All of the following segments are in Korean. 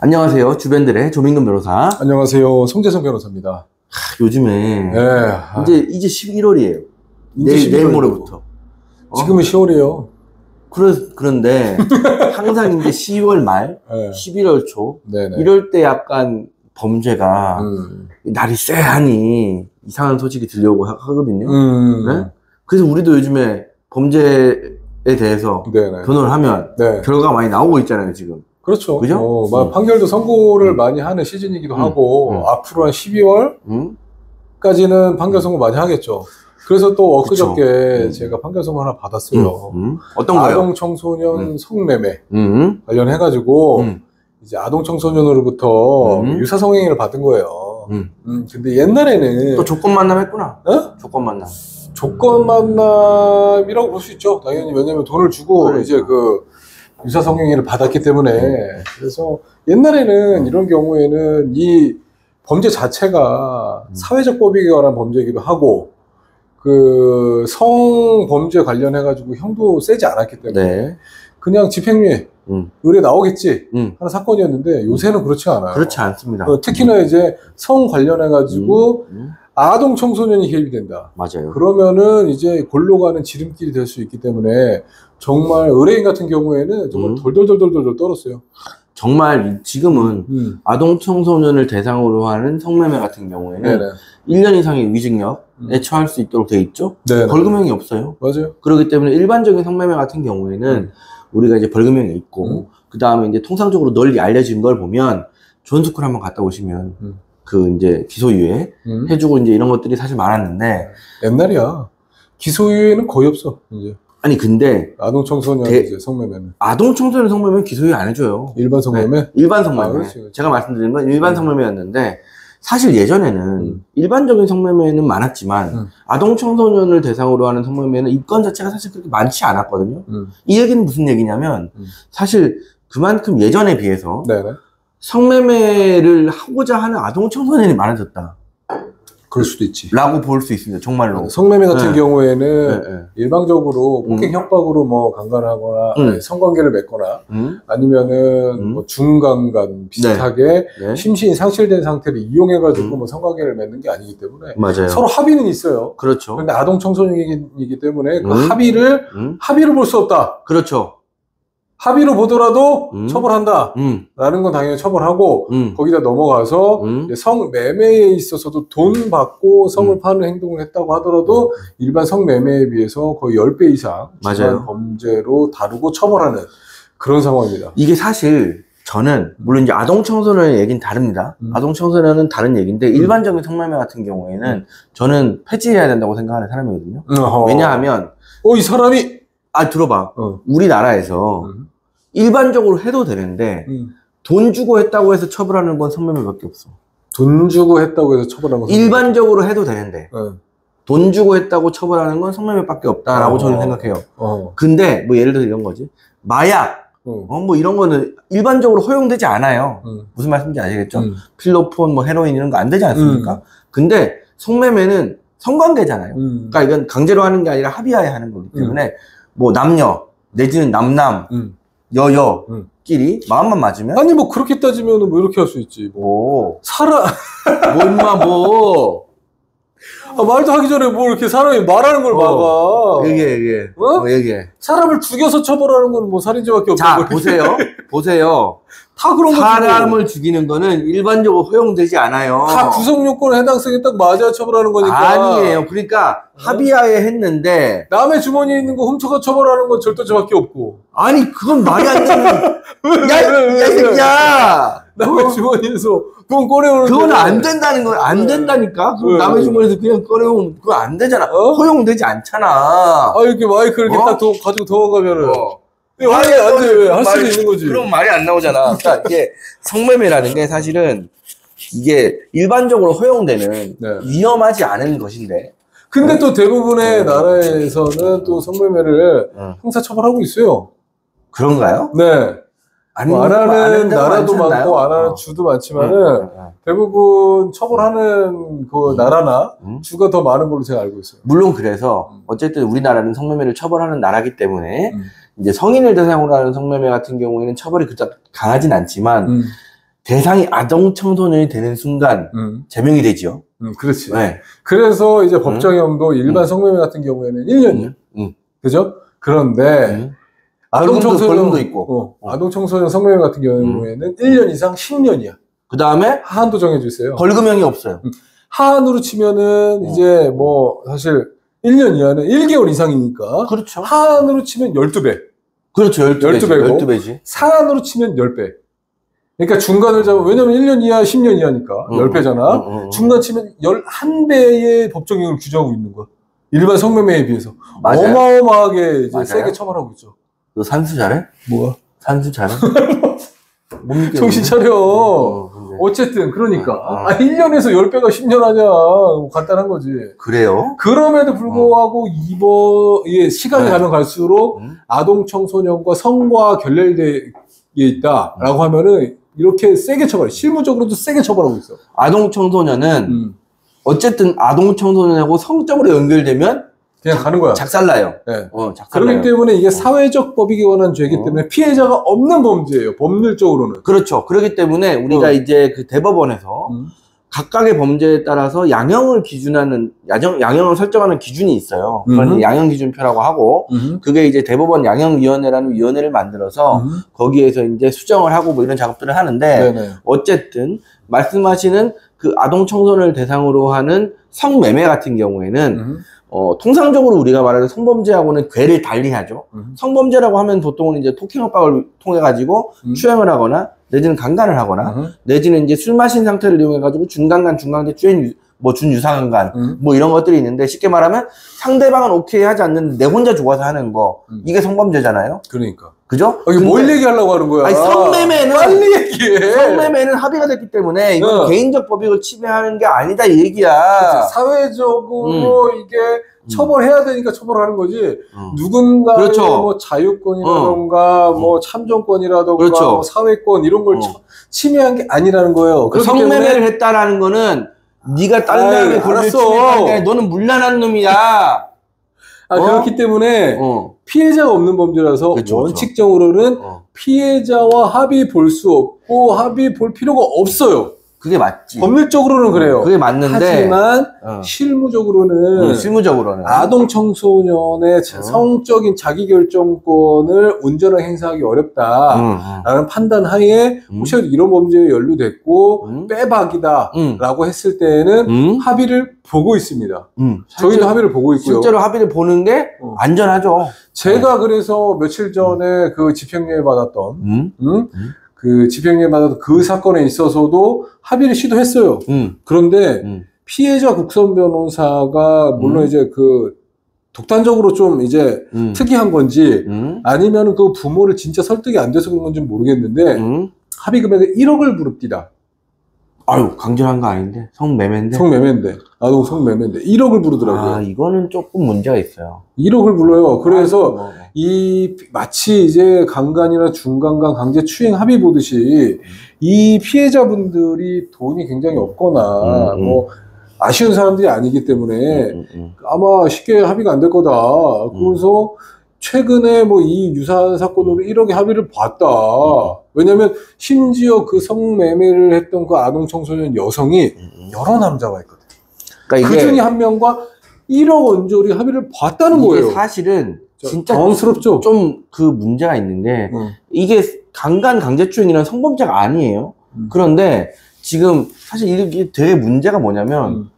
안녕하세요. 주변들의 조민근 변호사. 안녕하세요. 송재성 변호사입니다. 요즘에 네. 이제 11월이에요. 내일 모레부터. 지금은 10월이에요. 그런데 항상 이제 10월 말, 네. 11월 초 네네. 이럴 때 약간 범죄가 날이 쎄하니 이상한 소식이 들려오고 하거든요. 네? 그래서 우리도 요즘에 범죄에 대해서 네네. 변호를 하면 네. 결과가 많이 나오고 있잖아요, 지금. 그렇죠. 그죠? 판결도 선고를 많이 하는 시즌이기도 하고 앞으로 한 12월까지는 판결 선고 많이 하겠죠. 그래서 또 엊그저께 제가 판결 선고 하나 받았어요. 어떤 거요? 아동 청소년 성매매 관련해가지고 이제 아동 청소년으로부터 유사 성행위를 받은 거예요. 근데 옛날에는 또 조건 만남했구나. 어? 조건 만남. 조건 만남이라고 볼 수 있죠. 당연히. 왜냐면 돈을 주고 그래. 이제 그 유사 성행위를 받았기 때문에. 그래서 옛날에는 이런 경우에는 이 범죄 자체가 사회적 법익에 관한 범죄이기도 하고 그 성범죄 관련해가지고 형도 세지 않았기 때문에 네. 그냥 집행유예 의뢰 나오겠지 하는 사건이었는데 요새는 그렇지 않아요. 그렇지 않습니다. 특히나 이제 성 관련해가지고 아동 청소년이 개입이 된다. 맞아요. 그러면은 이제 골로 가는 지름길이 될 수 있기 때문에 정말 의뢰인 같은 경우에는 정말 덜덜덜덜덜 떨었어요. 정말 지금은 아동 청소년을 대상으로 하는 성매매 같은 경우에는 네네. 1년 이상의 위증력에 처할 수 있도록 돼 있죠. 네네. 벌금형이 없어요. 맞아요. 그렇기 때문에 일반적인 성매매 같은 경우에는 우리가 이제 벌금형이 있고 그 다음에 이제 통상적으로 널리 알려진 걸 보면 존스쿨 한번 갔다 오시면 그 이제 기소유예 해주고 이제 이런 것들이 사실 많았는데 옛날이야. 기소유예는 거의 없어 이제. 아니 근데 아동 청소년 이제 성매매는 아동 청소년 성매매는 기소유예 안 해줘요. 일반 성매매? 네, 일반 성매매. 그렇지, 그렇지. 제가 말씀드린 건 일반 성매매였는데 사실 예전에는 일반적인 성매매는 많았지만 아동 청소년을 대상으로 하는 성매매는 입건 자체가 사실 그렇게 많지 않았거든요. 이 얘기는 무슨 얘기냐면 사실 그만큼 예전에 비해서 네네. 성매매를 하고자 하는 아동 청소년이 많아졌다. 그럴 수도 있지. 라고 볼 수 있습니다. 정말로. 성매매 같은 경우에는 일방적으로 폭행 협박으로 뭐 강간하거나 성관계를 맺거나 아니면은 뭐 중강간 비슷하게 심신이 상실된 상태를 이용해가지고 뭐 성관계를 맺는 게 아니기 때문에 맞아요. 서로 합의는 있어요. 그렇죠. 근데 아동 청소년이기 때문에 그 합의를 볼 수 없다. 그렇죠. 합의로 보더라도 처벌한다 라는 건 당연히 처벌하고 거기다 넘어가서 성매매에 있어서도 돈 받고 성을 파는 행동을 했다고 하더라도 일반 성매매에 비해서 거의 10배 이상 중한 범죄로 다루고 처벌하는 그런 상황입니다. 이게 사실 저는 물론 이제 아동 청소년의 얘기는 다릅니다. 아동 청소년은 다른 얘기인데 일반적인 성매매 같은 경우에는 저는 폐지해야 된다고 생각하는 사람이거든요. 왜냐하면 이 사람이 들어봐. 우리나라에서 일반적으로 해도 되는데 돈 주고 했다고 해서 처벌하는 건 성매매밖에 없어. 돈 주고 했다고 해서 처벌하는 건 일반적으로 해도 되는데 돈 주고 했다고 처벌하는 건 성매매밖에 없다라고 저는 생각해요. 근데 뭐 예를 들어 이런 거지. 마약 뭐 이런 거는 일반적으로 허용되지 않아요. 무슨 말씀인지 아시겠죠? 필로폰, 뭐 헤로인 이런 거 안 되지 않습니까? 근데 성매매는 성관계잖아요. 그러니까 이건 강제로 하는 게 아니라 합의하에 하는 거기 때문에 뭐 남녀 내지는 남남 여여끼리 마음만 맞으면 아니 뭐 그렇게 따지면 뭐 이렇게 할 수 있지. 뭐 임마 뭐 말도 하기 전에 뭐 이렇게 사람이 말하는 걸 막아. 얘기해. 얘기해. 사람을 죽여서 처벌하는 건 뭐 살인죄밖에 없는 자, 보세요. 다 그런 거지. 사람을 죽이는 거는 일반적으로 허용되지 않아요. 다 구성 요건에 해당성이 딱 맞아야 처벌하는 거니까. 아니에요. 그러니까 합의하에 했는데 남의 주머니에 있는 거 훔쳐가 처벌하는 건 절도죄밖에 없고. 아니 그건 말이 안 되는. 야, 이 새끼야. 남의 주머니에서 돈 꺼내오는 그건 안 된다는 거야. 안 된다니까. 그럼 남의 주머니에서 그냥 꺼내오면 그거 안 되잖아. 허용되지 않잖아. 이렇게 마이크를 이렇게 딱 가지고 도망가면은. 말이 안 돼. 왜? 할 수도 있는 거지. 그럼 말이 안 나오잖아. 그러니까 이게 성매매라는 게 사실은 이게 일반적으로 허용되는 위험하지 않은 것인데. 근데 또 대부분의 나라에서는 또 성매매를 형사처벌하고 있어요. 그런가요? 네. 안 하는 나라도 많고 안 하는 주도 많지만은 대부분 처벌하는 그 나라나 주가 더 많은 걸로 제가 알고 있어요. 물론 그래서 어쨌든 우리나라는 성매매를 처벌하는 나라기 때문에 이제 성인을 대상으로 하는 성매매 같은 경우에는 처벌이 그닥 강하진 않지만 대상이 아동 청소년이 되는 순간 제명이 되지요. 그렇지. 네. 그래서 이제 법정형도 일반 성매매 같은 경우에는 1년이야. 그죠? 그런데 아동 청소년도 있고 아동 청소년 성매매 같은 경우에는 1년 이상 10년이야. 그 다음에 하한도 정해주세요. 벌금형이 없어요. 하한으로 치면은 이제 뭐 사실 1년 이하는 1개월 이상이니까. 그렇죠. 하한으로 치면 12배. 그렇죠. 12배고. 12배지. 상한으로 치면 10배. 그러니까 중간을 잡으면, 왜냐면 1년 이하, 10년 이하니까. 10배잖아. 중간 치면 11배의 법정형을 규정하고 있는 거야. 일반 성매매에 비해서. 맞아요. 어마어마하게 이제 맞아요. 세게 처벌하고 있죠. 너 산수 잘해? 뭐야? 산수 잘해? 정신 차려. 어쨌든, 그러니까. 1년에서 10배가 10년 하냐. 간단한 거지. 그래요? 그럼에도 불구하고 시간이 가면 갈수록 아동 청소년과 성과 결렬되어 있다라고 하면은 이렇게 세게 처벌해. 실무적으로도 세게 처벌하고 있어. 아동 청소년은 어쨌든 아동 청소년하고 성적으로 연결되면 그냥 가는 거야. 작살나요. 네. 작살나요. 그렇기 때문에 이게 사회적 법익에 관한 죄이기 때문에 피해자가 없는 범죄예요. 법률적으로는. 그렇죠. 그렇기 때문에 우리가 이제 그 대법원에서 각각의 범죄에 따라서 양형을 기준하는, 양형을 설정하는 기준이 있어요. 그건 양형 기준표라고 하고, 그게 이제 대법원 양형위원회라는 위원회를 만들어서 거기에서 이제 수정을 하고 뭐 이런 작업들을 하는데, 네네. 어쨌든 말씀하시는 그 아동 청소년을 대상으로 하는 성매매 같은 경우에는 통상적으로 우리가 말하는 성범죄하고는 궤를 달리하죠. 성범죄라고 하면 보통은 이제 토킹 협박을 통해 가지고 추행을 하거나 내지는 강간을 하거나 내지는 이제 술 마신 상태를 이용해 가지고 중강간, 중강제, 준유사강간 뭐 이런 것들이 있는데, 쉽게 말하면 상대방은 오케이 하지 않는데 내 혼자 좋아서 하는 거, 이게 성범죄잖아요. 그러니까. 그죠? 이게 뭘 얘기하려고 하는 거야? 아니, 성매매는 빨리 얘기해. 성매매는 합의가 됐기 때문에 이건 개인적 법익을 침해하는 게 아니다 이 얘기야. 사회적으로 이게 처벌해야 되니까 처벌하는 거지. 누군가의 그렇죠. 뭐 자유권이라던가 뭐 참정권이라던가 그렇죠. 뭐 사회권 이런 걸 침해한 게 아니라는 거예요. 성매매를 했다라는 거는 네가 다른 사람의 권리를 침해한 게 아니라 너는 문란한 놈이야. 그렇기 때문에 피해자가 없는 범죄라서 그렇죠, 원칙적으로는 피해자와 합의 볼 수 없고 합의 볼 필요가 없어요. 그게 맞지. 법률적으로는 그래요. 그게 맞는데. 하지만 실무적으로는 아동 청소년의 성적인 자기결정권을 온전하게 행사하기 어렵다라는 판단 하에 혹시 이런 범죄에 연루됐고 빼박이다라고 했을 때는 합의를 보고 있습니다. 저희도 합의를 보고 있고요. 실제로 합의를 보는 게 안전하죠. 제가 그래서 며칠 전에 그 집행유예 받았던 그 집행유예 받았던 그 사건에 있어서도 합의를 시도했어요. 그런데 피해자 국선 변호사가 물론 이제 그 독단적으로 좀 이제 특이한 건지 아니면 그 부모를 진짜 설득이 안 돼서 그런 건지 모르겠는데 합의 금액을 1억을 부릅디다. 아유, 강제한 거 아닌데? 성매매인데? 아동 성매매인데 1억을 부르더라고요. 이거는 조금 문제가 있어요. 1억을 불러요. 그래서 이 마치 이제 강간이나 중강간 강제 추행 합의 보듯이 이 피해자분들이 돈이 굉장히 없거나 뭐 아쉬운 사람들이 아니기 때문에 아마 쉽게 합의가 안 될 거다. 그래서 최근에 뭐 이 유사한 사건으로 1억의 합의를 봤다. 왜냐면 심지어 그 성매매를 했던 그 아동 청소년 여성이 여러 남자가 있거든. 그러니까 그 중에 한 명과 1억 원조리 합의를 봤다는 거예요. 사실은 진짜 당황스럽죠. 좀 그 문제가 있는 게 이게 강간 강제추행이란 성범죄가 아니에요. 그런데 지금 사실 이게 되게 문제가 뭐냐면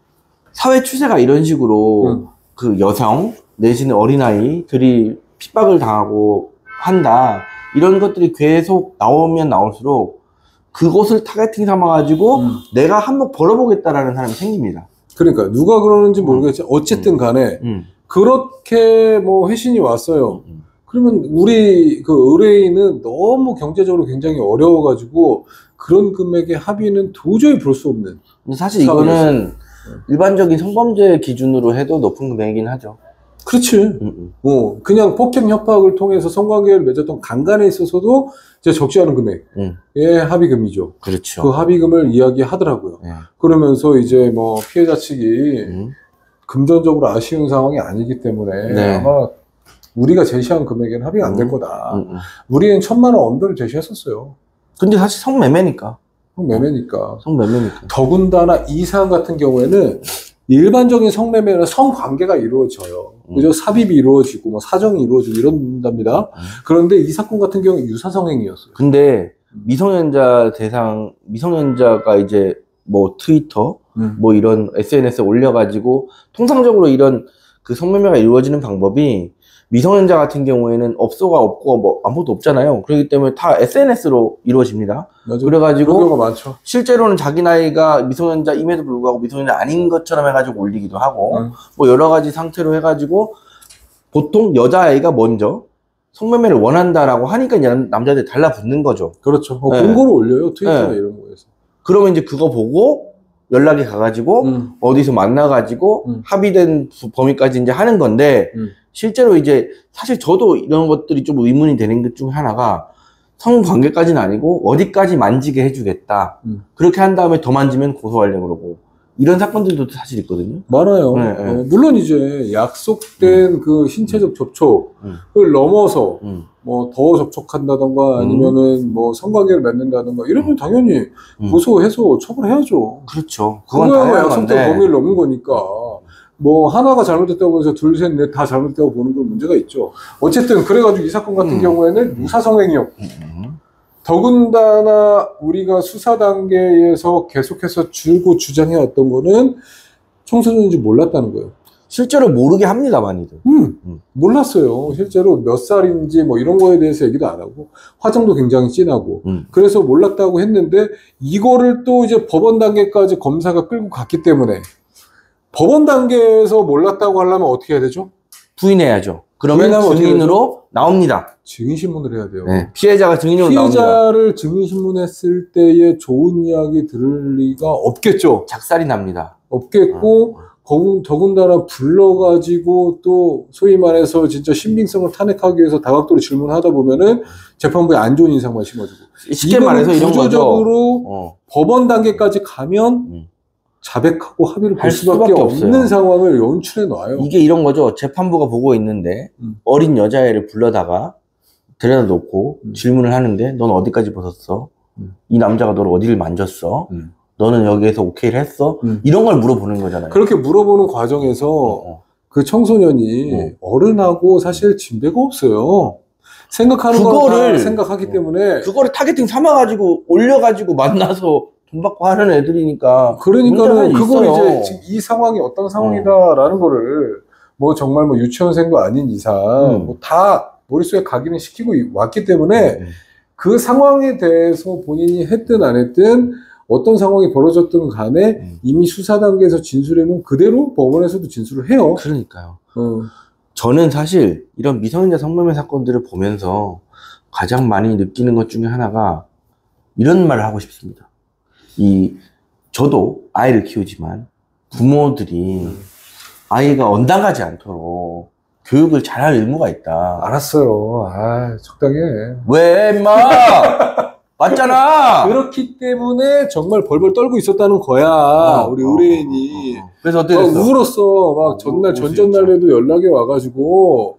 사회 추세가 이런 식으로 그 여성 내지는 어린아이들이 핍박을 당하고 한다. 이런 것들이 계속 나오면 나올수록 그것을 타겟팅 삼아가지고 내가 한몫 벌어보겠다라는 사람이 생깁니다. 그러니까 누가 그러는지 모르겠지만 어쨌든 간에 그렇게 뭐 회신이 왔어요. 그러면 우리 그 의뢰인은 너무 경제적으로 굉장히 어려워가지고 그런 금액의 합의는 도저히 볼 수 없는. 사실 이거는 일반적인 성범죄 기준으로 해도 높은 금액이긴 하죠. 그렇지. 그냥 폭행 협박을 통해서 성관계를 맺었던 강간에 있어서도 이제 적지 않은 금액의 합의금이죠. 그렇죠. 그 합의금을 이야기하더라고요. 그러면서 이제 뭐 피해자 측이 금전적으로 아쉬운 상황이 아니기 때문에 아마 우리가 제시한 금액에는 합의가 안 될 거다. 우리는 1,000만 원 언더를 제시했었어요. 근데 사실 성매매니까. 성매매니까. 성매매니까. 더군다나 이 사안 같은 경우에는 일반적인 성매매는 성관계가 이루어져요. 그죠? 삽입이 이루어지고, 뭐 사정이 이루어지고 이런답니다. 그런데 이 사건 같은 경우는 유사성행위였어요. 근데 미성년자가 이제 뭐 트위터, 뭐 이런 SNS에 올려가지고 통상적으로 이런 그 성매매가 이루어지는 방법이 미성년자 같은 경우에는 업소가 없고 뭐 아무것도 없잖아요. 그렇기 때문에 다 SNS로 이루어집니다. 맞아요. 그래가지고 그런 경우가 많죠. 실제로는 자기 나이가 미성년자임에도 불구하고 미성년자 아닌 것처럼 해가지고 올리기도 하고 뭐 여러 가지 상태로 해가지고 보통 여자아이가 먼저 성매매를 원한다라고 하니까 이제 남자들이 달라붙는 거죠. 그렇죠. 네. 공고를 올려요. 트위터나 네. 이런 거에서. 그러면 이제 그거 보고 연락이 가가지고 어디서 만나가지고 합의된 범위까지 이제 하는 건데 실제로 이제 사실 저도 이런 것들이 좀 의문이 되는 것 중 하나가 성관계까지는 아니고 어디까지 만지게 해주겠다. 그렇게 한 다음에 더 만지면 고소하려고 그러고 이런 사건들도 사실 있거든요. 많아요. 네, 네. 물론 이제 약속된 그 신체적 접촉을 넘어서 뭐 더 접촉한다던가 아니면은 뭐 성관계를 맺는다던가 이러면 당연히 고소해서 처벌해야죠. 그렇죠. 그건 그거야 당연한 약속된 건데. 범위를 넘은 거니까. 뭐 하나가 잘못됐다고 해서 둘, 셋, 넷 다 잘못됐다고 보는 건 문제가 있죠. 어쨌든 그래가지고 이 사건 같은 경우에는 유사성행위였고 더군다나 우리가 수사 단계에서 계속해서 줄고 주장해왔던 거는 청소년인지 몰랐다는 거예요. 실제로 모르게 합니다, 많이들. 몰랐어요. 실제로 몇 살인지 뭐 이런 거에 대해서 얘기도 안 하고 화장도 굉장히 진하고 그래서 몰랐다고 했는데 이거를 또 이제 법원 단계까지 검사가 끌고 갔기 때문에 법원 단계에서 몰랐다고 하려면 어떻게 해야 되죠? 부인해야죠. 그러면 증인으로 나옵니다. 증인신문을 해야 돼요. 네. 피해자가 증인으로 나옵니다. 피해자를 증인신문했을 때의 좋은 이야기 들을 리가 없겠죠. 작살이 납니다. 없겠고 더군다나 불러가지고 또 소위 말해서 진짜 신빙성을 탄핵하기 위해서 다각도로 질문하다 보면은 재판부에 안 좋은 인상만 심어주고 쉽게 말해서 이런 거죠. 구조적으로 법원 단계까지 가면 자백하고 합의를 볼 수밖에 없는 없어요. 상황을 연출해 놔요. 이게 이런 거죠. 재판부가 보고 있는데 어린 여자애를 불러다가 데려다 놓고 질문을 하는데 넌 어디까지 벗었어? 이 남자가 너를 어디를 만졌어? 너는 여기에서 오케이를 했어? 이런 걸 물어보는 거잖아요. 그렇게 물어보는 과정에서 그 청소년이 어른하고 사실 진배가 없어요. 생각하는 거를 생각하기 때문에 그거를 타겟팅 삼아가지고 올려가지고 만나서 돈 받고 하는 애들이니까. 그러니까는 그걸 이제 지금 이 상황이 어떤 상황이다라는 거를 뭐 정말 뭐 유치원생도 아닌 이상 뭐 다 머릿속에 각인을 시키고 왔기 때문에 그 상황에 대해서 본인이 했든 안 했든 어떤 상황이 벌어졌든 간에 이미 수사 단계에서 진술해놓은 그대로 법원에서도 진술을 해요. 그러니까요. 저는 사실 이런 미성년자 성매매 사건들을 보면서 가장 많이 느끼는 것 중에 하나가 이런 말을 하고 싶습니다. 저도 아이를 키우지만 부모들이 아이가 언당하지 않도록 교육을 잘할 의무가 있다. 알았어요. 아, 적당히 해. 왜, 임마! 맞잖아! 그렇기 때문에 정말 벌벌 떨고 있었다는 거야. 우리 의뢰인이. 그래서 어떻게 됐어? 울었어. 막 전날, 전전날에도 연락이 와가지고,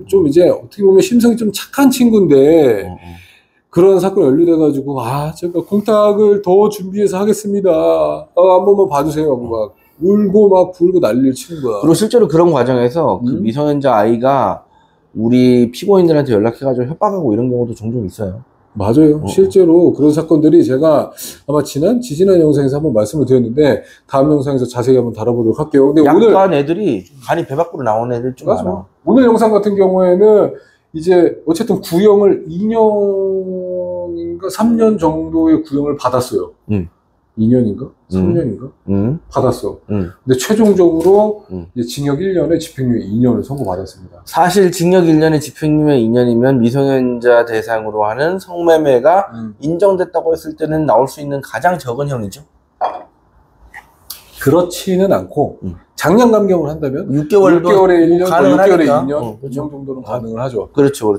좀 이제 어떻게 보면 심성이 좀 착한 친구인데, 그런 사건이 연루돼가지고, 제가 공탁을 더 준비해서 하겠습니다. 한 번만 봐주세요. 막 울고 막 불고 난리를 치는 거야. 그리고 실제로 그런 과정에서 그 미성년자 아이가 우리 피고인들한테 연락해가지고 협박하고 이런 경우도 종종 있어요. 맞아요. 실제로 그런 사건들이 제가 아마 지지난 영상에서 한번 말씀을 드렸는데, 다음 영상에서 자세히 한번 다뤄보도록 할게요. 근데 약간 애들이 간이 배 밖으로 나오는 애들 좀 많아. 오늘 영상 같은 경우에는 이제 어쨌든 구형을 2년인가 3년 정도의 구형을 받았어요. 2년인가? 3년인가? 받았어. 근데 최종적으로 이제 징역 1년에 집행유예 2년을 선고받았습니다. 사실 징역 1년에 집행유예 2년이면 미성년자 대상으로 하는 성매매가 인정됐다고 했을 때는 나올 수 있는 가장 적은 형이죠. 그렇지는 않고 장량 감경을 한다면 6개월에 1년, 6개월에 2년 그렇죠. 이 정도는 가능을 하죠. 그렇죠.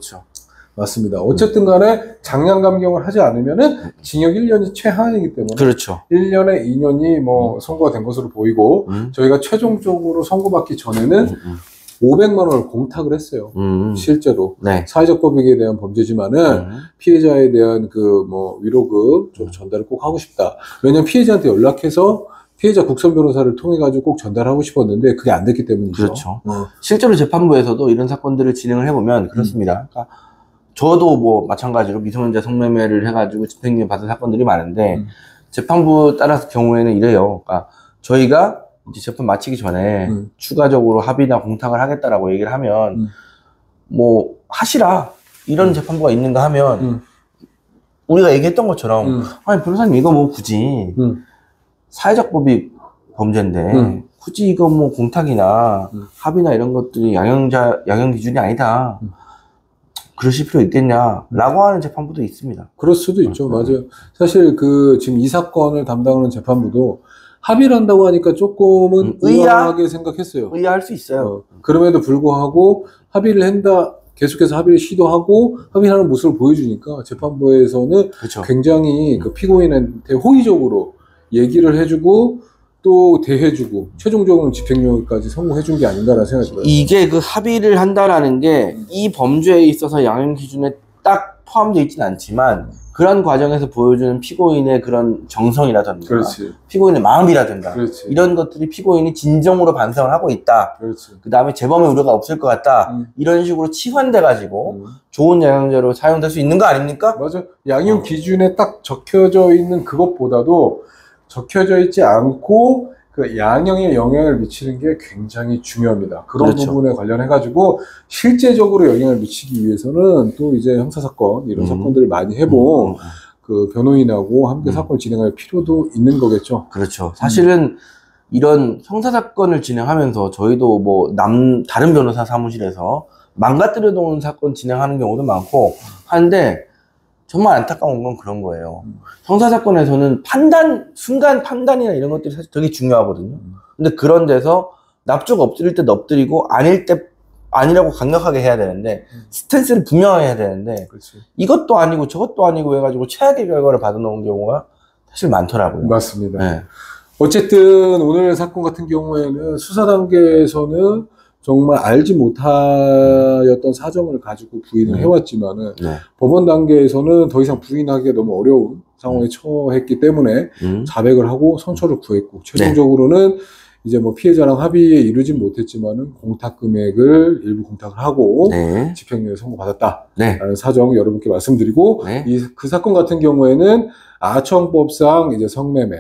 맞습니다. 어쨌든 간에 장량 감경을 하지 않으면은 징역 1년이 최하이기 때문에 그렇죠. 1년에 2년이 뭐 선고가 된 것으로 보이고 저희가 최종적으로 선고받기 전에는 500만 원을 공탁을 했어요. 실제로. 네. 사회적 법익에 대한 범죄지만은 피해자에 대한 그 뭐 위로금 좀 전달을 꼭 하고 싶다. 왜냐면 피해자한테 연락해서 피해자 국선 변호사를 통해 가지고 꼭 전달하고 싶었는데 그게 안 됐기 때문이죠. 그렇죠. 실제로 재판부에서도 이런 사건들을 진행을 해보면 그렇습니다. 그러니까 저도 뭐 마찬가지로 미성년자 성매매를 해가지고 집행유예 받은 사건들이 많은데 재판부 따라서 경우에는 이래요. 그러니까 저희가 이제 재판 마치기 전에 추가적으로 합의나 공탁을 하겠다라고 얘기를 하면 뭐 하시라 이런 재판부가 있는가 하면 우리가 얘기했던 것처럼 아니 변호사님 이거 뭐 굳이 사회적 법익 범죄인데 굳이 이거 뭐 공탁이나 합의나 이런 것들이 양형 기준이 아니다. 그러실 필요 있겠냐라고 하는 재판부도 있습니다. 그럴 수도 있죠. 맞아요. 사실 그 지금 이 사건을 담당하는 재판부도 합의를 한다고 하니까 조금은 의아하게 생각했어요. 의아할 수 있어요. 그럼에도 불구하고 합의를 한다, 계속해서 합의를 시도하고 합의하는 모습을 보여주니까 재판부에서는 그렇죠. 굉장히 그 피고인한테 호의적으로 얘기를 해주고 또 대해주고 최종적으로 집행유예까지 성공해준 게 아닌가라는 생각이 들어요. 이게 그 합의를 한다라는 게 이 범죄에 있어서 양형 기준에 딱 포함되어 있지는 않지만 그런 과정에서 보여주는 피고인의 그런 정성이라든가 그렇지. 피고인의 마음이라든가 그렇지. 이런 것들이 피고인이 진정으로 반성을 하고 있다. 그 다음에 재범의 우려가 없을 것 같다. 이런 식으로 치환돼 가지고 좋은 양형죄로 사용될 수 있는 거 아닙니까? 맞아. 양형 기준에 딱 적혀져 있는 그것보다도 적혀져 있지 않고 그 양형에 영향을 미치는 게 굉장히 중요합니다. 그런 그렇죠. 부분에 관련해 가지고 실제적으로 영향을 미치기 위해서는 또 이제 형사사건 이런 사건들을 많이 해본 그 변호인하고 함께 사건을 진행할 필요도 있는 거겠죠. 그렇죠. 사실은 이런 형사사건을 진행하면서 저희도 뭐 다른 변호사 사무실에서 망가뜨려 놓은 사건 진행하는 경우도 많고 한데 정말 안타까운 건 그런 거예요. 형사사건에서는 순간 판단이나 이런 것들이 사실 되게 중요하거든요. 근데 그런 데서 납작 엎드릴 때 엎드리고 아닐 때 아니라고 강력하게 해야 되는데 스탠스를 분명하게 해야 되는데 그렇지. 이것도 아니고 저것도 아니고 해가지고 최악의 결과를 받아놓은 경우가 사실 많더라고요. 맞습니다. 네. 어쨌든 오늘 사건 같은 경우에는 수사 단계에서는 정말 알지 못하였던 사정을 가지고 부인을 해왔지만은 네. 법원 단계에서는 더 이상 부인하기가 너무 어려운 상황에 처했기 때문에 자백을 하고 선처를 구했고 최종적으로는 네. 이제 뭐 피해자랑 합의에 이르진 못했지만은 공탁 금액을 일부 공탁을 하고 네. 집행유예 선고받았다. 네. 라는 사정 여러분께 말씀드리고 네. 그 사건 같은 경우에는 아청법상 이제 성매매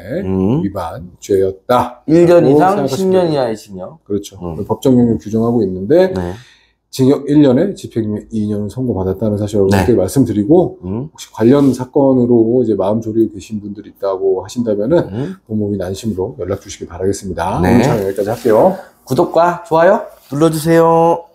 위반 죄였다. 1년 이상 10년 이하의 징역. 그렇죠. 법정형을 규정하고 있는데 네. 징역 1년에 집행유예 2년을 선고받았다는 사실 여러분께 네. 말씀드리고 혹시 관련 사건으로 이제 마음 졸이고 계신 분들이 있다고 하신다면은 법무부 난심으로 연락 주시기 바라겠습니다. 네. 오늘 촬영 여기까지 할게요. 구독과 좋아요 눌러주세요.